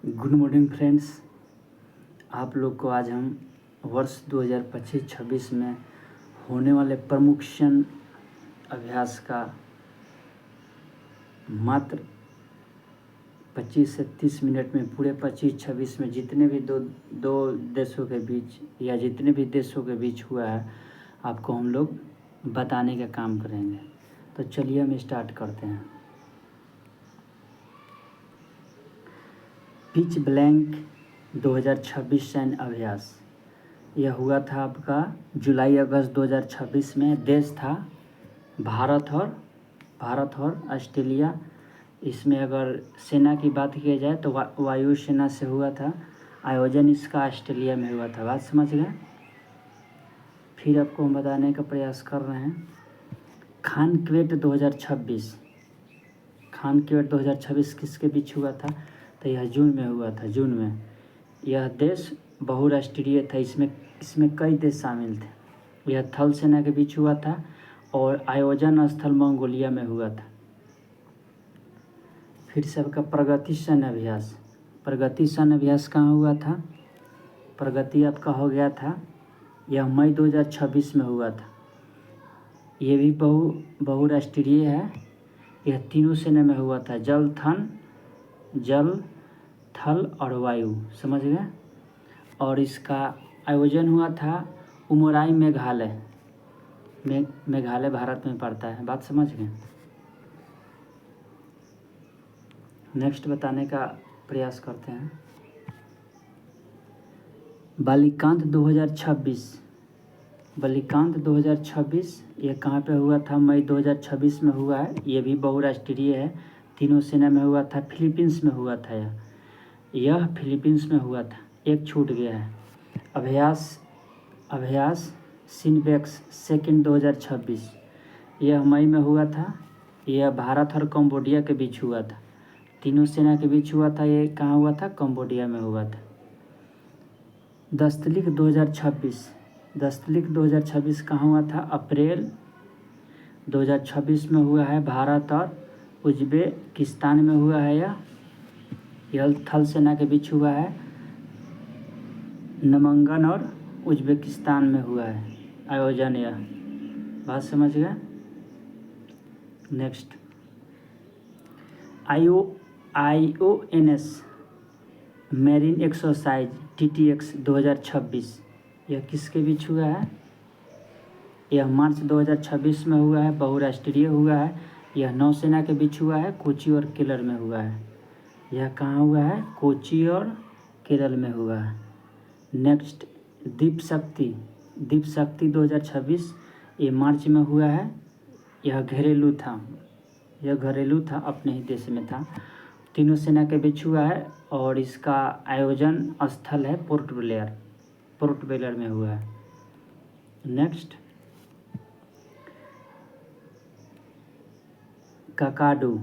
Good morning friends. आप लोग को आज हम वर्ष 2025-26 में होने वाले प्रमुख क्षण अभ्यास का मात्र 25 से 30 मिनट में पूरे 25-26 में जितने भी दो देशों के बीच या जितने भी देशों के बीच हुआ है आपको हम लोग बताने का काम करेंगे। तो चलिए हम स्टार्ट करते हैं। पिच ब्लैंक 2026 सैन्य अभ्यास यह हुआ था आपका जुलाई अगस्त 2026 में। देश था भारत और ऑस्ट्रेलिया। इसमें अगर सेना की बात की जाए तो वायु सेना से हुआ था। आयोजन इसका ऑस्ट्रेलिया में हुआ था। बात समझ गए। फिर आपको हम बताने का प्रयास कर रहे हैं। खानक्वेट 2026 किसके बीच हुआ था? तो यह जून में हुआ था। जून में यह देश बहुराष्ट्रीय था। इसमें कई देश शामिल थे। यह थल सेना के बीच हुआ था और आयोजन स्थल मंगोलिया में हुआ था। फिर से आपका प्रगति सैन्य अभ्यास कहाँ हुआ था? प्रगति आपका हो गया था, यह मई 2026 में हुआ था। ये भी बहुराष्ट्रीय है। यह तीनों सेना में हुआ था, जल थल और वायु। समझ गए। और इसका आयोजन हुआ था उमराई मेघालय भारत में पड़ता है। बात समझ गए। नेक्स्ट बताने का प्रयास करते हैं। बालिकांत 2026 ये कहाँ पे हुआ था? मई 2026 में हुआ है। ये भी बहुराष्ट्रीय है। तीनों सेना में हुआ था। फिलीपींस में हुआ था। यह फिलीपींस में हुआ था। एक छूट गया है। अभ्यास सिनबेक्स सेकंड 2026 यह मई में हुआ था। यह भारत और कंबोडिया के बीच हुआ था। तीनों सेना के बीच हुआ था। ये कहाँ हुआ था? कंबोडिया में हुआ था। दस्तलिक 2026 कहाँ हुआ था? अप्रैल 2026 में हुआ है। भारत और उज्बेकिस्तान में हुआ है। यह थल सेना के बीच हुआ है। नामांकन और उज्बेकिस्तान में हुआ है आयोजन। यह बात समझ गए। Next IONS marine exercise TTX 2026 यह किसके बीच हुआ है? यह मार्च 2026 में हुआ है। बहुराष्ट्रीय हुआ है। यह नौसेना के बीच हुआ है। कोची और केरल में हुआ है। यह कहाँ हुआ है? कोची और केरल में हुआ है। नेक्स्ट दीप शक्ति 2026 ये मार्च में हुआ है। यह घरेलू था, अपने ही देश में था। तीनों सेना के बीच हुआ है और इसका आयोजन स्थल है पोर्ट ब्लेयर में हुआ है। नेक्स्ट काकाडू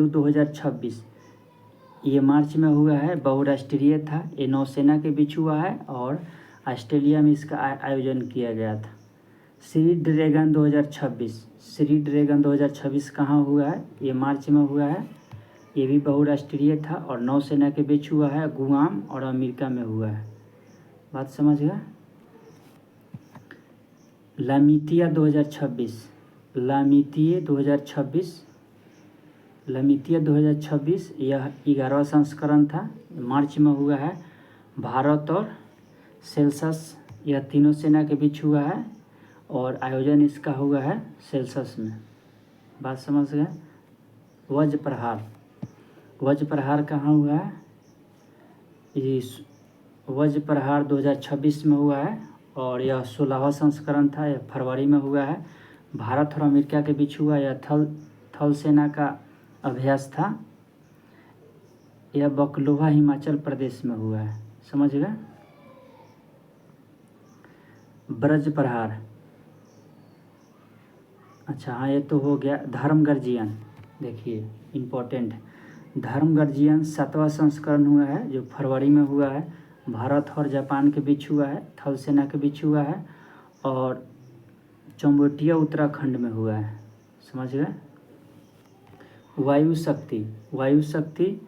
2026 ये मार्च में हुआ है। बहुराष्ट्रीय था। ये नौसेना के बीच हुआ है और ऑस्ट्रेलिया में इसका आयोजन किया गया था। श्री ड्रैगन 2026 कहाँ हुआ है? ये मार्च में हुआ है। ये भी बहुराष्ट्रीय था और नौसेना के बीच हुआ है। गुआम और अमेरिका में हुआ है। बात समझ गए। लामितिया 2026 यह 11वां संस्करण था। मार्च में हुआ है। भारत और सेल्सस यह तीनों सेना के बीच हुआ है और आयोजन इसका हुआ है सेल्सस में। बात समझ गए। वज्र प्रहार कहाँ हुआ है? इस वज्र प्रहार 2026 में हुआ है और यह 16वां संस्करण था। यह फरवरी में हुआ है। भारत और अमेरिका के बीच हुआ। यह थल सेना का अभ्यास था। यह बकलोहा हिमाचल प्रदेश में हुआ है। समझ गए। ब्रज प्रहार, अच्छा हाँ ये तो हो गया। धर्मगर्जियन देखिए इम्पोर्टेंट है। धर्मगर्जियन 7वां संस्करण हुआ है जो फरवरी में हुआ है। भारत और जापान के बीच हुआ है। थल सेना के बीच हुआ है और चंबोटिया उत्तराखंड में हुआ है। समझ गए। वायु शक्ति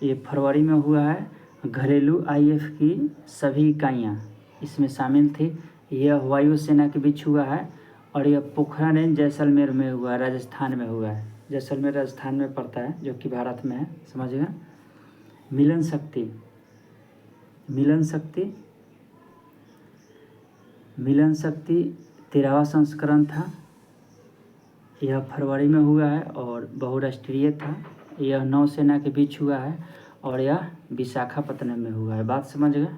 ये फरवरी में हुआ है। घरेलू आईएफ की सभी इकाइयाँ इसमें शामिल थी। यह वायुसेना के बीच हुआ है और यह पोखरण जैसलमेर में हुआ है, राजस्थान में हुआ है। जैसलमेर राजस्थान में पड़ता है, जो कि भारत में है, समझिएगा। मिलन शक्ति, मिलन शक्ति, मिलन शक्ति 13वां संस्करण था। यह फरवरी में हुआ है और बहुराष्ट्रीय था। यह नौसेना के बीच हुआ है और यह विशाखापत्तनम में हुआ है। बात समझ गए।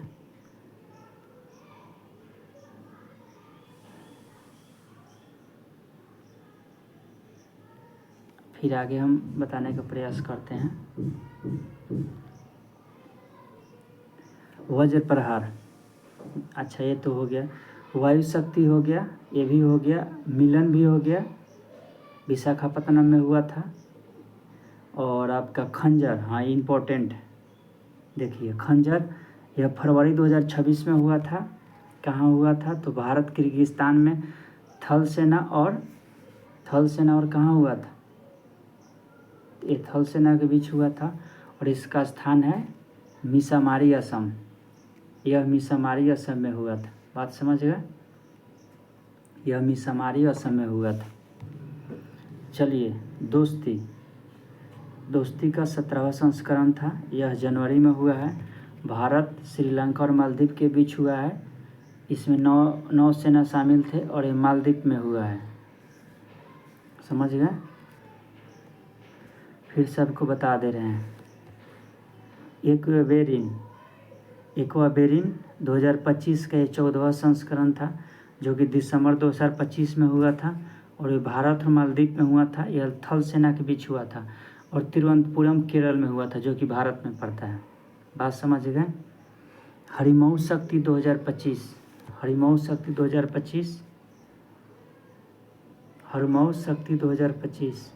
फिर आगे हम बताने का प्रयास करते हैं। वज्र प्रहार, अच्छा ये तो हो गया। वायु शक्ति हो गया, ये भी हो गया। मिलन भी हो गया, विशाखापत्तनम में हुआ था। और आपका खंजर, हाँ इम्पोर्टेंट, देखिए खंजर, यह फरवरी 2026 में हुआ था। कहाँ हुआ था? तो भारत किर्गिस्तान में थल सेना और कहाँ हुआ था? ये थल सेना के बीच हुआ था और इसका स्थान है मिसामारी, असम। यह मिसामारी असम में हुआ था। बात समझ गए। यह मिसामारी असम में हुआ था। चलिए, दोस्ती का 17वां संस्करण था। यह जनवरी में हुआ है। भारत, श्रीलंका और मालदीव के बीच हुआ है। इसमें नौ सेना शामिल थे और ये मालदीव में हुआ है। समझ गए। फिर सबको बता दे रहे हैं। एक्वाबेरिन 2025 का 14वां संस्करण था, जो कि दिसंबर 2025 में हुआ था और ये भारत और मालदीव में हुआ था। यह थल सेना के बीच हुआ था और तिरुवनंतपुरम केरल में हुआ था, जो कि भारत में पड़ता है। बात समझ गए। हरिमऊ शक्ति 2025, हरिमऊ शक्ति 2025, हरिमऊ शक्ति 2025,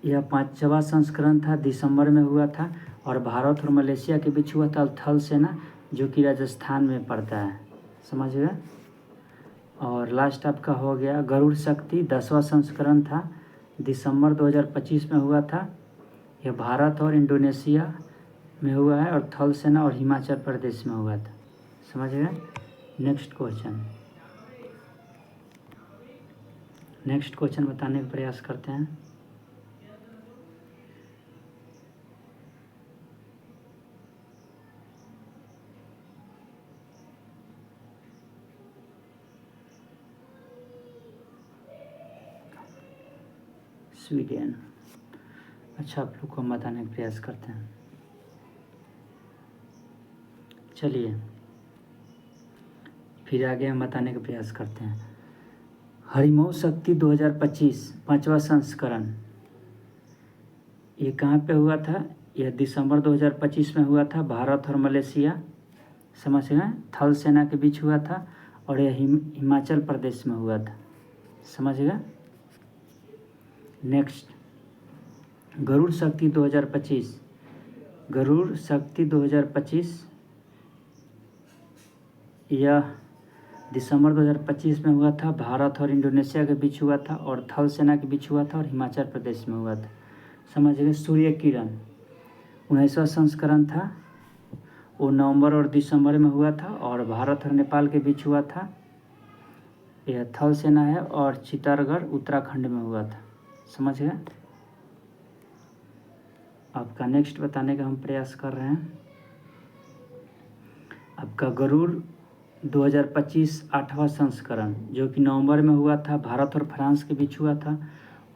यह 5वां संस्करण था, दिसंबर में हुआ था और भारत और मलेशिया के बीच हुआ था। थल सेना, जो कि राजस्थान में पड़ता है। समझ गए। और लास्ट आपका हो गया गरुड़ शक्ति, 10वां संस्करण था, दिसंबर 2025 में हुआ था। यह भारत और इंडोनेशिया में हुआ है और थल सेना और हिमाचल प्रदेश में हुआ था। समझ गए। नेक्स्ट क्वेश्चन बताने का प्रयास करते हैं। स्वीडन, अच्छा आप लोग को हम बताने का प्रयास करते हैं। चलिए, फिर आगे हम बताने का प्रयास करते हैं। हरिमऊ शक्ति 2025 5वां संस्करण, ये कहाँ पे हुआ था? यह दिसंबर 2025 में हुआ था। भारत और मलेशिया, समझ गए, थल सेना के बीच हुआ था और यह हिमाचल प्रदेश में हुआ था। समझ गए। नेक्स्ट, गरुड़ शक्ति 2025, गरुड़ शक्ति 2025, यह दिसंबर 2025 में हुआ था। भारत और इंडोनेशिया के बीच हुआ था और थल सेना के बीच हुआ था और हिमाचल प्रदेश में हुआ था। समझ गए। सूर्य किरण 19वां संस्करण था, वो नवंबर और दिसंबर में हुआ था और भारत और नेपाल के बीच हुआ था। यह थल सेना है और चित्तौड़गढ़ उत्तराखंड में हुआ था। समझ गए। आपका नेक्स्ट बताने का हम प्रयास कर रहे हैं। आपका गरुड़ 2025 8वां संस्करण, जो कि नवंबर में हुआ था। भारत और फ्रांस के बीच हुआ था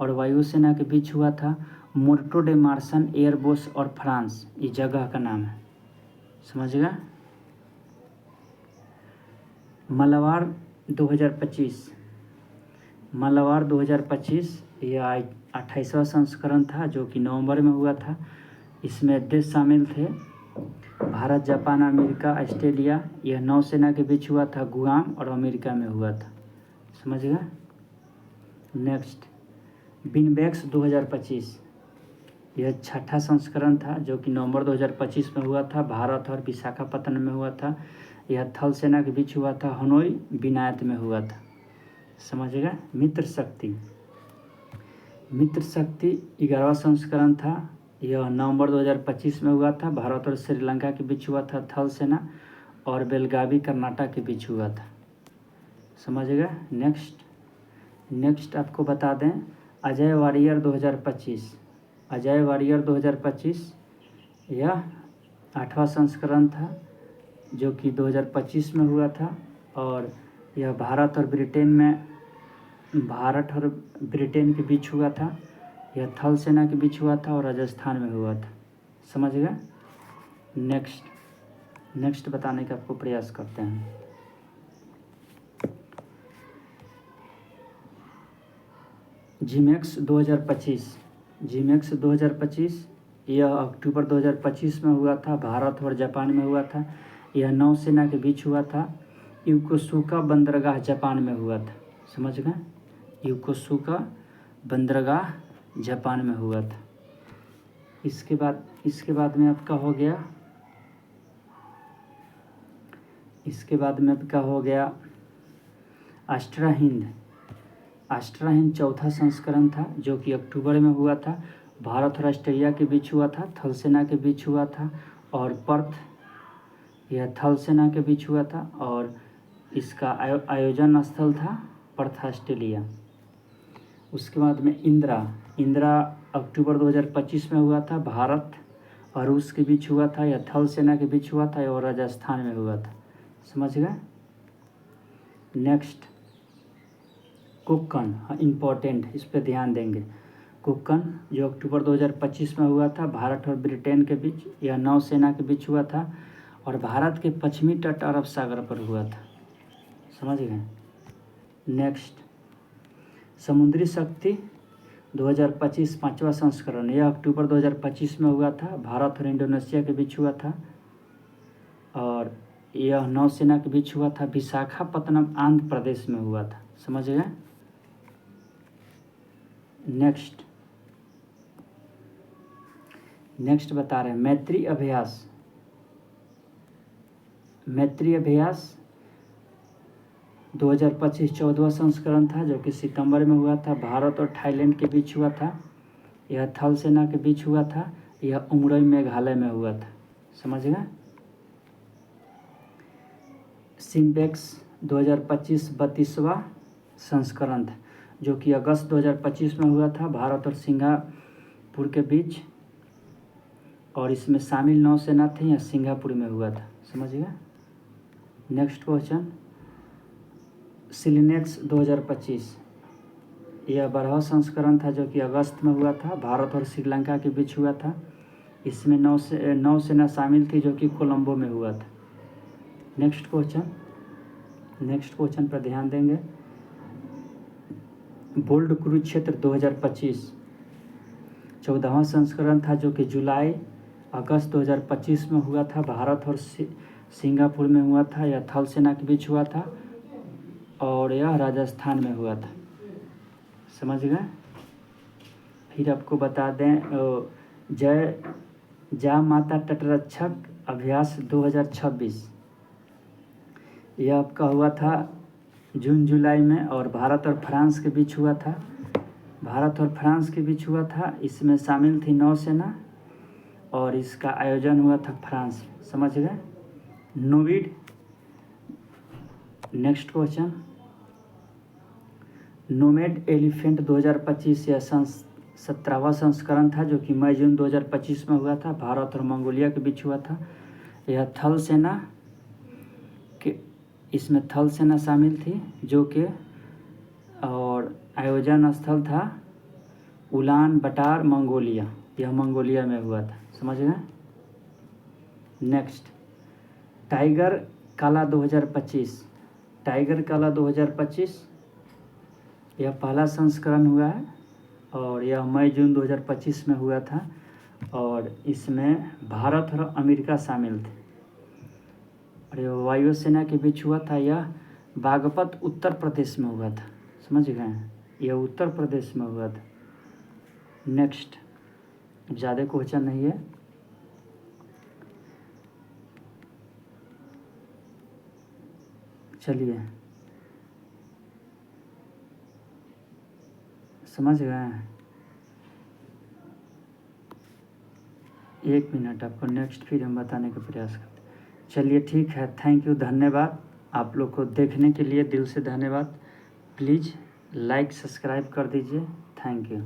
और वायुसेना के बीच हुआ था। मोर्टो डे मार्सन एयरबोस और फ्रांस, ये जगह का नाम है। समझ गए। मलाबार 2025, मलाबार 2025, यह 28वां संस्करण था, जो कि नवंबर में हुआ था। इसमें देश शामिल थे भारत, जापान, अमेरिका, ऑस्ट्रेलिया। यह नौसेना के बीच हुआ था। गुआम और अमेरिका में हुआ था। समझ गए। नेक्स्ट, बिनबैक्स 2025, यह 6ठा संस्करण था, जो कि नवंबर 2025 में हुआ था। भारत और विशाखापत्तनम में हुआ था। यह थल सेना के बीच हुआ था। हनोई विनायत में हुआ था। समझ गए। मित्र शक्ति, मित्र शक्ति 11वां संस्करण था। यह नवंबर 2025 में हुआ था। भारत और श्रीलंका के बीच हुआ था। थल सेना और बेलगावी कर्नाटक के बीच हुआ था। समझ गए। नेक्स्ट आपको बता दें अजय वारियर 2025। अजय वारियर 2025 यह 8वां संस्करण था जो कि 2025 में हुआ था और यह भारत और ब्रिटेन के बीच हुआ था। यह थल सेना के बीच हुआ था और राजस्थान में हुआ था। समझ गए। नेक्स्ट बताने का आपको प्रयास करते हैं। जिमेक्स 2025 यह अक्टूबर 2025 में हुआ था। भारत और जापान में हुआ था। यह नौसेना के बीच हुआ था। योकोसुका बंदरगाह जापान में हुआ था। समझ गए। योकोसुका बंदरगाह जापान में हुआ था। इसके बाद में आपका हो गया अस्ट्रा हिंद 4था संस्करण था जो कि अक्टूबर में हुआ था। भारत और ऑस्ट्रेलिया के बीच हुआ था। थल सेना के बीच हुआ था और पर्थ यह थल सेना के बीच हुआ था और इसका आयोजन स्थल था पर्थ ऑस्ट्रेलिया। उसके बाद में इंदिरा अक्टूबर 2025 में हुआ था। भारत और रूस के बीच हुआ था। यह थल सेना के बीच हुआ था और राजस्थान में हुआ था। समझ गए। नेक्स्ट कुक्कन इम्पोर्टेंट, इस पर ध्यान देंगे। कुक्कन जो अक्टूबर 2025 में हुआ था भारत और ब्रिटेन के बीच। यह नौसेना के बीच हुआ था और भारत के पश्चिमी तट अरब सागर पर हुआ था। समझ गए। नेक्स्ट समुद्री शक्ति 2025 5वां संस्करण। यह अक्टूबर 2025 में हुआ था। भारत और इंडोनेशिया के बीच हुआ था और यह नौसेना के बीच हुआ था। विशाखापत्तनम आंध्र प्रदेश में हुआ था। समझ गए। नेक्स्ट बता रहे हैं मैत्री अभ्यास 2025 14वां संस्करण था जो कि सितंबर में हुआ था। भारत और थाईलैंड के बीच हुआ था। यह थल सेना के बीच हुआ था। यह उमरोई मेघालय में हुआ था। समझ गए। सिम्पेक्स 2025 32वां संस्करण था जो कि अगस्त 2025 में हुआ था। भारत और सिंगापुर के बीच और इसमें शामिल नौसेना थी। यह सिंगापुर में हुआ था। समझ गए। नेक्स्ट क्वेश्चन सिलिनेक्स 2025 यह 12वां संस्करण था जो कि अगस्त में हुआ था। भारत और श्रीलंका के बीच हुआ था। इसमें नौसेना शामिल थी जो कि कोलंबो में हुआ था। नेक्स्ट क्वेश्चन पर ध्यान देंगे। बोल्ड कुरुक्षेत्र 2025 14वां संस्करण था जो कि जुलाई अगस्त 2025 में हुआ था। भारत और सिंगापुर में हुआ था। यह थल सेना के बीच हुआ था और यह राजस्थान में हुआ था। समझ गए। फिर आपको बता दें जय माता तटरक्षक अभ्यास 2026 यह आपका हुआ था जून जुलाई में और भारत और फ्रांस के बीच हुआ था। इसमें शामिल थी नौसेना और इसका आयोजन हुआ था फ्रांस। समझ गए। नोविड नेक्स्ट क्वेश्चन नोमैड एलिफेंट 2025 यह 17वां संस्करण था जो कि मई जून 2025 में हुआ था। भारत और मंगोलिया के बीच हुआ था। यह थल सेना के इसमें थल सेना शामिल थी जो कि और आयोजन स्थल था उलान बटार मंगोलिया। यह मंगोलिया में हुआ था। समझ गए। नेक्स्ट टाइगर काला 2025 यह पहला संस्करण हुआ है और यह मई जून 2025 में हुआ था और इसमें भारत और अमेरिका शामिल थे और यह वायुसेना के बीच हुआ था। यह बागपत उत्तर प्रदेश में हुआ था। समझ गए। यह उत्तर प्रदेश में हुआ था। नेक्स्ट ज़्यादा क्वेश्चन नहीं है। चलिए समझ गए। 1 मिनट, आपको नेक्स्ट फिर हम बताने का प्रयास करते हैं। चलिए ठीक है, थैंक यू, धन्यवाद आप लोग को देखने के लिए, दिल से धन्यवाद। प्लीज़ लाइक सब्सक्राइब कर दीजिए। Thank you.